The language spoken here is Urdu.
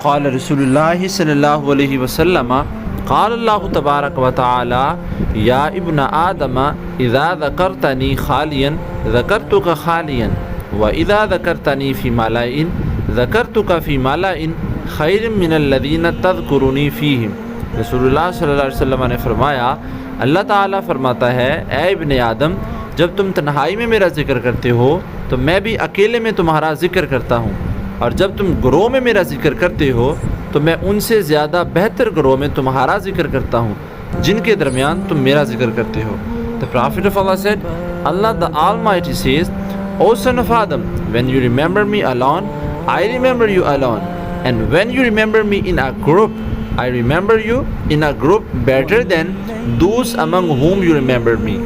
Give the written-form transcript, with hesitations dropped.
قال رسول اللہ صلی اللہ علیہ وسلم قال اللہ تبارک و تعالی یا ابن آدم اذا ذکرتنی خالیا ذکرتک خالیا واذا ذکرتنی فی ملأ ذکرتک فی ملأ خیر من الذین تذکرنی فیہم۔ رسول اللہ صلی اللہ علیہ وسلم نے فرمایا، اللہ تعالیٰ فرماتا ہے، اے ابن آدم، جب تم تنہائی میں میرا ذکر کرتے ہو تو میں بھی اکیلے میں تمہارا ذکر کرتا ہوں، اور جب تم گروہ میں میرا ذکر کرتے ہو تو میں ان سے زیادہ بہتر گروہ میں تمہارا ذکر کرتا ہوں جن کے درمیان تم میرا ذکر کرتے ہو۔ The Prophet of Allah said, Allah the Almighty says, O son of Adam, when you remember me alone, I remember you alone, and when you remember me in a group, I remember you in a group better than those among whom you remember me.